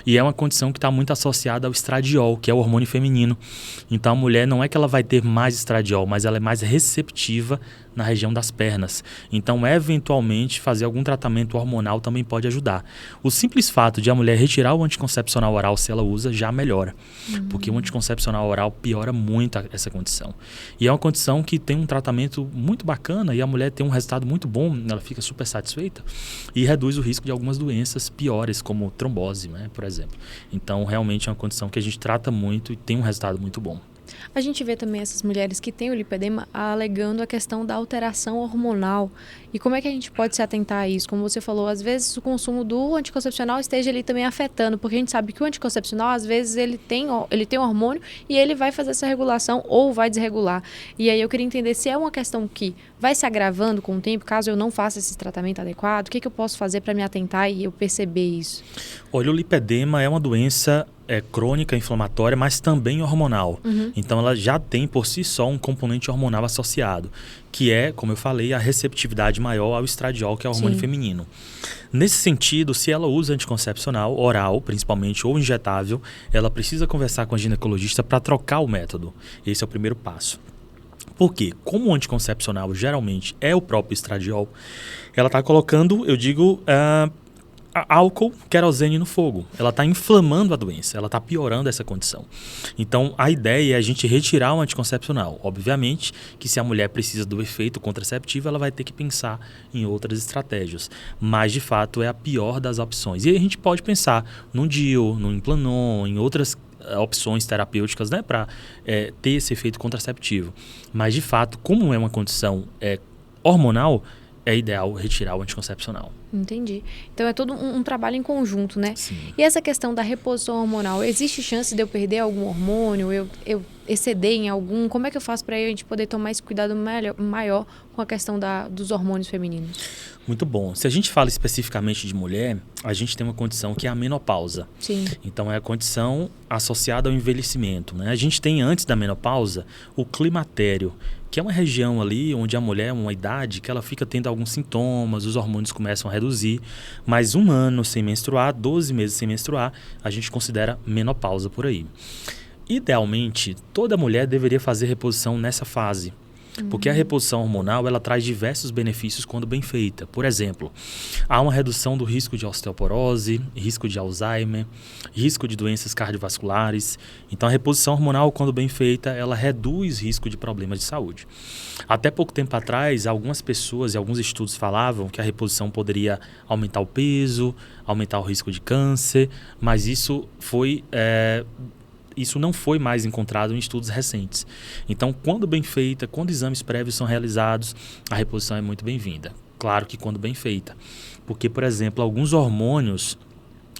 e é uma condição que está muito associada ao estradiol, que é o hormônio feminino. Então a mulher não é que ela vai ter mais estradiol, mas ela é mais receptiva na região das pernas. Então, eventualmente, fazer algum tratamento hormonal também pode ajudar. O simples fato de a mulher retirar o anticoncepcional oral, se ela usa, já melhora. Porque o anticoncepcional oral piora muito essa condição. E é uma condição que tem um tratamento muito bacana e a mulher tem um resultado muito bom, ela fica super satisfeita e reduz o risco de algumas doenças piores, como trombose, né, por exemplo. Então, realmente é uma condição que a gente trata muito e tem um resultado muito bom. A gente vê também essas mulheres que têm o lipedema alegando a questão da alteração hormonal. E como é que a gente pode se atentar a isso? Como você falou, às vezes o consumo do anticoncepcional esteja ali também afetando, porque a gente sabe que o anticoncepcional, às vezes, ele tem um hormônio e ele vai fazer essa regulação ou vai desregular. E aí eu queria entender se é uma questão que vai se agravando com o tempo, caso eu não faça esse tratamento adequado, o que eu posso fazer para me atentar e eu perceber isso? Olha, o lipedema é uma doença crônica, inflamatória, mas também hormonal. Então, ela já tem por si só um componente hormonal associado, que é, como eu falei, a receptividade maior ao estradiol, que é o hormônio feminino. Nesse sentido, se ela usa anticoncepcional, oral principalmente, ou injetável, ela precisa conversar com a ginecologista para trocar o método. Esse é o primeiro passo. Por quê? Como o anticoncepcional geralmente é o próprio estradiol, ela está colocando, eu digo, álcool, querosene no fogo. Ela está inflamando a doença, ela está piorando essa condição. Então, a ideia é a gente retirar o anticoncepcional. Obviamente que se a mulher precisa do efeito contraceptivo, ela vai ter que pensar em outras estratégias. Mas, de fato, é a pior das opções. E aí a gente pode pensar num DIU, no Implanon, em outras opções terapêuticas, né, para ter esse efeito contraceptivo. Mas, de fato, como é uma condição hormonal, é ideal retirar o anticoncepcional. Entendi. Então é todo um trabalho em conjunto, né? Sim. E essa questão da reposição hormonal, existe chance de eu perder algum hormônio, eu exceder em algum? Como é que eu faço para a gente poder tomar esse cuidado maior com a questão dos hormônios femininos? Muito bom. Se a gente fala especificamente de mulher, a gente tem uma condição que é a menopausa. Sim. Então, é a condição associada ao envelhecimento, né? A gente tem, antes da menopausa, o climatério, que é uma região ali onde a mulher, uma idade, que ela fica tendo alguns sintomas, os hormônios começam a reduzir, mas 1 ano sem menstruar, 12 meses sem menstruar, a gente considera menopausa por aí. Idealmente, toda mulher deveria fazer reposição nessa fase, porque a reposição hormonal ela traz diversos benefícios quando bem feita. Por exemplo, há uma redução do risco de osteoporose, risco de Alzheimer, risco de doenças cardiovasculares. Então, a reposição hormonal, quando bem feita, ela reduz risco de problemas de saúde. Até pouco tempo atrás, algumas pessoas e alguns estudos falavam que a reposição poderia aumentar o peso, aumentar o risco de câncer, mas isso não foi mais encontrado em estudos recentes. Então, quando bem feita, quando exames prévios são realizados, a reposição é muito bem-vinda. Claro que quando bem feita. Porque, por exemplo, alguns hormônios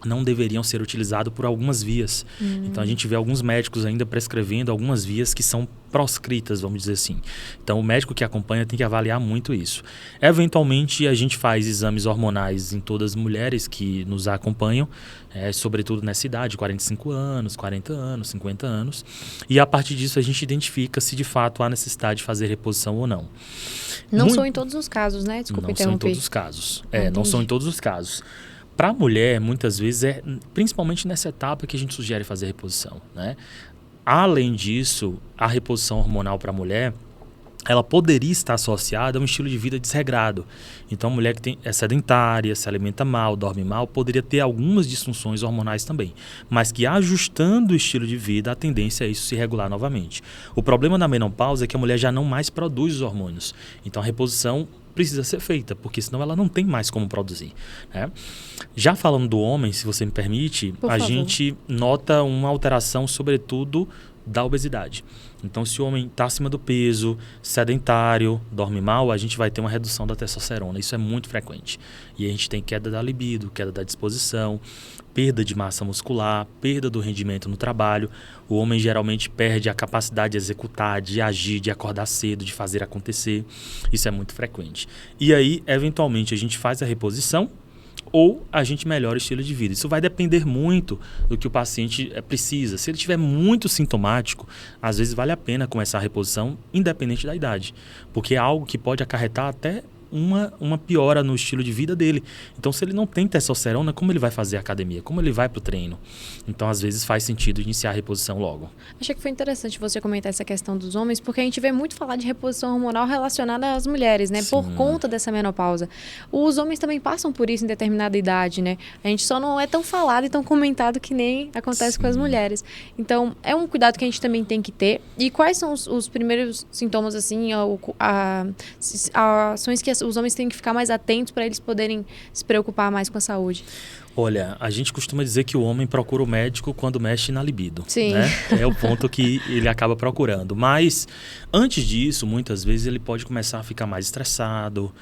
não deveriam ser utilizados por algumas vias. Então, a gente vê alguns médicos ainda prescrevendo algumas vias que são proscritas, vamos dizer assim. Então, o médico que acompanha tem que avaliar muito isso. Eventualmente, a gente faz exames hormonais em todas as mulheres que nos acompanham, sobretudo nessa idade, 45 anos, 40 anos, 50 anos. E, a partir disso, a gente identifica se, de fato, há necessidade de fazer reposição ou não. Não são em todos os casos, né? Desculpa interromper. Não são em todos os casos. Não são em todos os casos. Para a mulher, muitas vezes, principalmente nessa etapa que a gente sugere fazer reposição, né? Além disso, a reposição hormonal para a mulher, ela poderia estar associada a um estilo de vida desregrado. Então, a mulher que é sedentária, se alimenta mal, dorme mal, poderia ter algumas disfunções hormonais também. Mas que ajustando o estilo de vida, a tendência é isso se regular novamente. O problema da menopausa é que a mulher já não mais produz os hormônios. Então, a reposição precisa ser feita, porque senão ela não tem mais como produzir, né? Já falando do homem, se você me permite, a gente nota uma alteração, sobretudo, da obesidade. Então, se o homem está acima do peso, sedentário, dorme mal, a gente vai ter uma redução da testosterona. Isso é muito frequente. E a gente tem queda da libido, queda da disposição, perda de massa muscular, perda do rendimento no trabalho. O homem geralmente perde a capacidade de executar, de agir, de acordar cedo, de fazer acontecer. Isso é muito frequente. E aí, eventualmente, a gente faz a reposição ou a gente melhora o estilo de vida. Isso vai depender muito do que o paciente precisa. Se ele estiver muito sintomático, às vezes vale a pena começar a reposição, independente da idade, porque é algo que pode acarretar até uma piora no estilo de vida dele. Então, se ele não tem testosterona, como ele vai fazer academia? Como ele vai para o treino? Então, às vezes, faz sentido iniciar a reposição logo. Achei que foi interessante você comentar essa questão dos homens, porque a gente vê muito falar de reposição hormonal relacionada às mulheres, né? Sim. Por conta dessa menopausa. Os homens também passam por isso em determinada idade, né? A gente só não é tão falado e tão comentado que nem acontece Sim. com as mulheres. Então, é um cuidado que a gente também tem que ter. E quais são os primeiros sintomas, assim, ações que os homens têm que ficar mais atentos para eles poderem se preocupar mais com a saúde? Olha, a gente costuma dizer que o homem procura o médico quando mexe na libido. Sim. Né? É o ponto que ele acaba procurando. Mas, antes disso, muitas vezes ele pode começar a ficar mais estressado,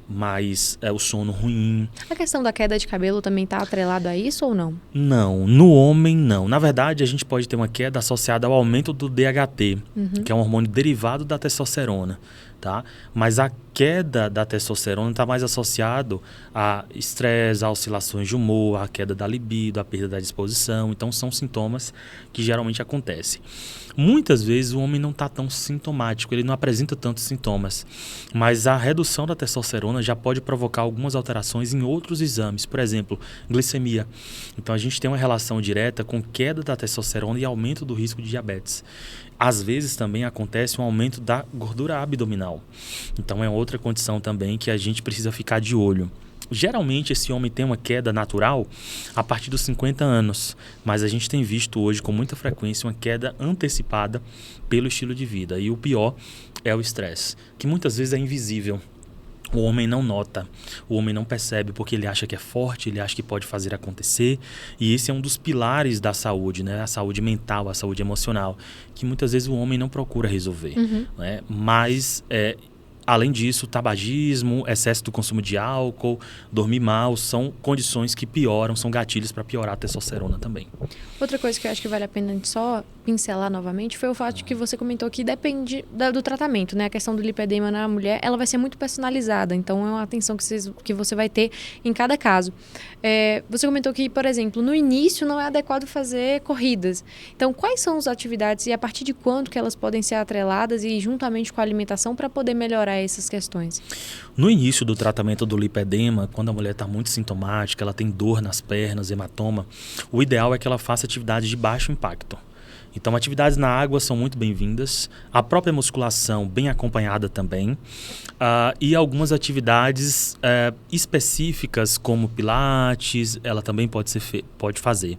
mais o sono ruim. A questão da queda de cabelo também está atrelada a isso ou não? Não, no homem não. Na verdade, a gente pode ter uma queda associada ao aumento do DHT, que é um hormônio derivado da testosterona. tá? Mas a queda da testosterona está mais associado a estresse, a oscilações de humor, a queda da libido, a perda da disposição. Então, são sintomas que geralmente acontecem. Muitas vezes o homem não está tão sintomático, ele não apresenta tantos sintomas, mas a redução da testosterona já pode provocar algumas alterações em outros exames, por exemplo, glicemia. Então a gente tem uma relação direta com queda da testosterona e aumento do risco de diabetes. Às vezes também acontece um aumento da gordura abdominal. Então é outra condição também que a gente precisa ficar de olho. Geralmente esse homem tem uma queda natural a partir dos 50 anos, mas a gente tem visto hoje com muita frequência uma queda antecipada pelo estilo de vida. E o pior é o estresse, que muitas vezes é invisível. O homem não nota, o homem não percebe porque ele acha que é forte, ele acha que pode fazer acontecer. E esse é um dos pilares da saúde, né? A saúde mental, a saúde emocional, que muitas vezes o homem não procura resolver. Né? Mas além disso, tabagismo, excesso do consumo de álcool, dormir mal, são condições que pioram, são gatilhos para piorar a testosterona também. Outra coisa que eu acho que vale a pena a gente só pincelar novamente foi o fato de que você comentou que depende do tratamento, né? A questão do lipedema na mulher, ela vai ser muito personalizada, então é uma atenção que você vai ter em cada caso. Você comentou que, por exemplo, no início não é adequado fazer corridas. Então, quais são as atividades e a partir de quando que elas podem ser atreladas e juntamente com a alimentação para poder melhorar essas questões? No início do tratamento do lipedema, quando a mulher está muito sintomática, ela tem dor nas pernas, hematoma, o ideal é que ela faça atividades de baixo impacto. Então, atividades na água são muito bem-vindas, a própria musculação bem acompanhada também, e algumas atividades específicas como pilates, ela também pode fazer.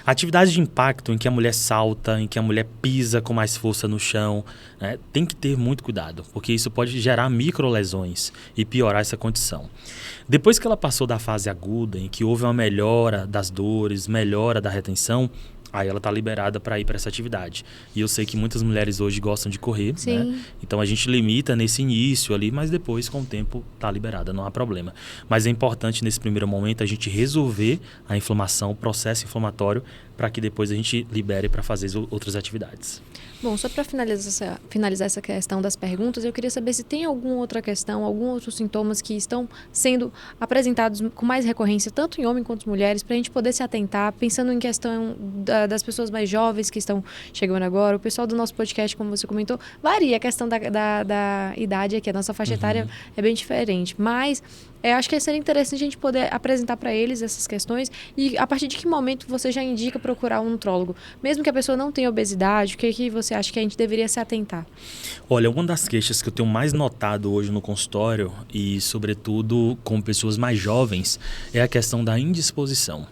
Atividades de impacto em que a mulher salta, em que a mulher pisa com mais força no chão, né, tem que ter muito cuidado, porque isso pode gerar microlesões e piorar essa condição. Depois que ela passou da fase aguda, em que houve uma melhora das dores, melhora da retenção, aí ela está liberada para ir para essa atividade. E eu sei que muitas mulheres hoje gostam de correr, né? Então a gente limita nesse início ali, mas depois com o tempo está liberada, não há problema. Mas é importante nesse primeiro momento a gente resolver a inflamação, o processo inflamatório, para que depois a gente libere para fazer outras atividades. Bom, só para finalizar essa questão das perguntas, eu queria saber se tem alguma outra questão, algum outros sintomas que estão sendo apresentados com mais recorrência, tanto em homens quanto em mulheres, para a gente poder se atentar, pensando em questão das pessoas mais jovens que estão chegando agora. O pessoal do nosso podcast, como você comentou, varia a questão da idade aqui, a nossa faixa etária é bem diferente, mas acho que seria interessante a gente poder apresentar para eles essas questões e a partir de que momento você já indica procurar um nutrólogo? Mesmo que a pessoa não tenha obesidade, o que você acha que a gente deveria se atentar? Olha, uma das queixas que eu tenho mais notado hoje no consultório e sobretudo com pessoas mais jovens é a questão da indisposição,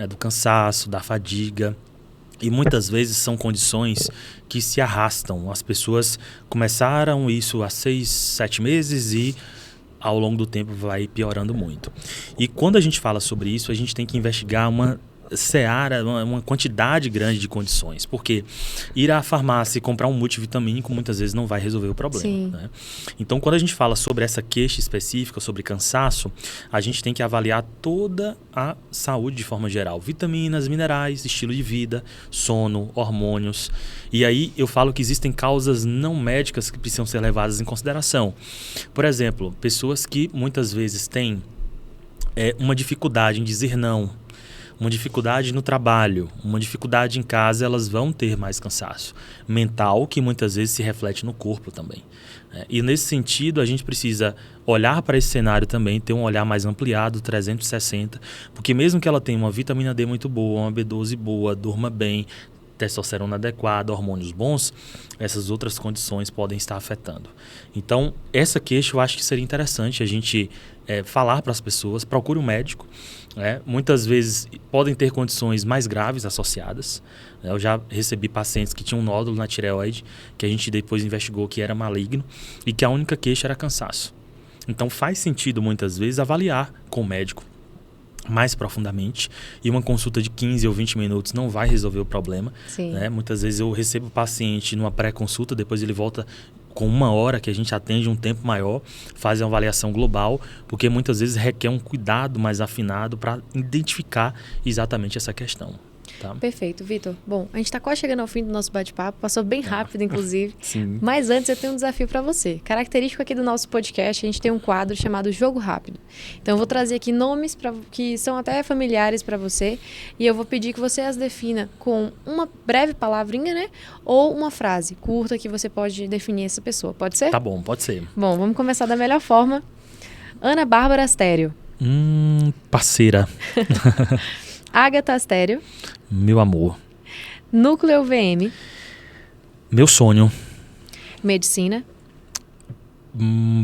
do cansaço, da fadiga. E muitas vezes são condições que se arrastam. As pessoas começaram isso há 6, 7 meses e ao longo do tempo vai piorando muito. E quando a gente fala sobre isso, a gente tem que investigar uma seara, uma quantidade grande de condições, porque ir à farmácia e comprar um multivitamínico muitas vezes não vai resolver o problema, né? Então, quando a gente fala sobre essa queixa específica, sobre cansaço, a gente tem que avaliar toda a saúde de forma geral, vitaminas, minerais, estilo de vida, sono, hormônios, e aí eu falo que existem causas não médicas que precisam ser levadas em consideração. Por exemplo, pessoas que muitas vezes têm uma dificuldade em dizer não, uma dificuldade no trabalho, uma dificuldade em casa, elas vão ter mais cansaço mental, que muitas vezes se reflete no corpo também. E nesse sentido, a gente precisa olhar para esse cenário também, ter um olhar mais ampliado, 360, porque mesmo que ela tenha uma vitamina D muito boa, uma B12 boa, durma bem, testosterona adequada, hormônios bons, essas outras condições podem estar afetando. Então, essa queixa eu acho que seria interessante a gente falar para as pessoas, procure um médico. Muitas vezes podem ter condições mais graves associadas. Eu já recebi pacientes que tinham um nódulo na tireoide, que a gente depois investigou que era maligno e que a única queixa era cansaço. Então faz sentido muitas vezes avaliar com o médico mais profundamente, e uma consulta de 15 ou 20 minutos não vai resolver o problema, né? Muitas vezes eu recebo o paciente numa pré-consulta, depois ele volta com 1 hora, que a gente atende um tempo maior, faz uma avaliação global, porque muitas vezes requer um cuidado mais afinado para identificar exatamente essa questão. Tá? Perfeito, Vitor. Bom, a gente está quase chegando ao fim do nosso bate-papo, passou bem rápido, inclusive. Sim. Mas antes eu tenho um desafio para você. Característico aqui do nosso podcast, a gente tem um quadro chamado Jogo Rápido. Então eu vou trazer aqui nomes que são até familiares para você e eu vou pedir que você as defina com uma breve palavrinha, né? Ou uma frase curta que você pode definir essa pessoa. Pode ser? Tá bom, pode ser. Bom, vamos começar da melhor forma. Ana Bárbara Astério. Parceira. Ágata Astério. Meu amor. Núcleo VM. Meu sonho. Medicina.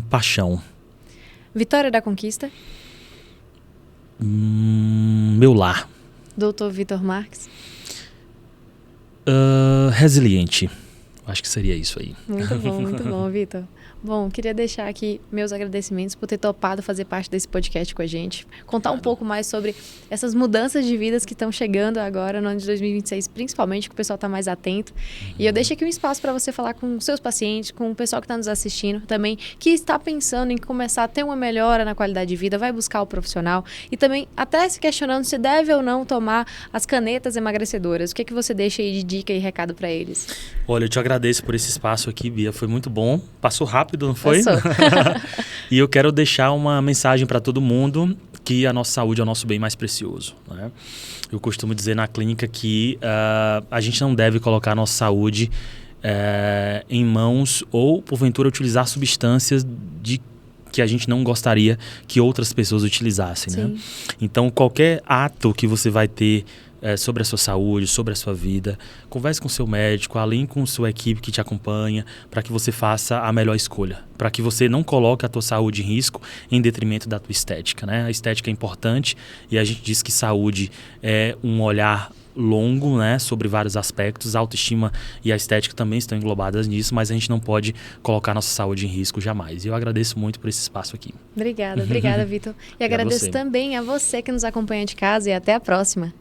Paixão. Vitória da Conquista. Meu lar. Doutor Vitor Marques. Resiliente. Acho que seria isso aí. Muito bom, Vitor. Bom, queria deixar aqui meus agradecimentos por ter topado fazer parte desse podcast com a gente. Contar um pouco mais sobre essas mudanças de vidas que estão chegando agora no ano de 2026, principalmente, que o pessoal está mais atento. E eu deixo aqui um espaço para você falar com seus pacientes, com o pessoal que está nos assistindo também, que está pensando em começar a ter uma melhora na qualidade de vida, vai buscar o profissional e também até se questionando se deve ou não tomar as canetas emagrecedoras. O que é que você deixa aí de dica e recado para eles? Olha, eu te agradeço por esse espaço aqui, Bia. Foi muito bom. Passou rápido, não foi? Passou. E eu quero deixar uma mensagem para todo mundo que a nossa saúde é o nosso bem mais precioso, né? Eu costumo dizer na clínica que a gente não deve colocar a nossa saúde em mãos ou, porventura, utilizar substâncias que a gente não gostaria que outras pessoas utilizassem, né? Então, qualquer ato que você vai ter sobre a sua saúde, sobre a sua vida, converse com o seu médico, alinhe com sua equipe que te acompanha, para que você faça a melhor escolha, para que você não coloque a tua saúde em risco em detrimento da tua estética, né? A estética é importante e a gente diz que saúde é um olhar longo, né, sobre vários aspectos. A autoestima e a estética também estão englobadas nisso, mas a gente não pode colocar nossa saúde em risco jamais. E eu agradeço muito por esse espaço aqui. Obrigada, Vitor. E agradeço também a você que nos acompanha de casa e até a próxima.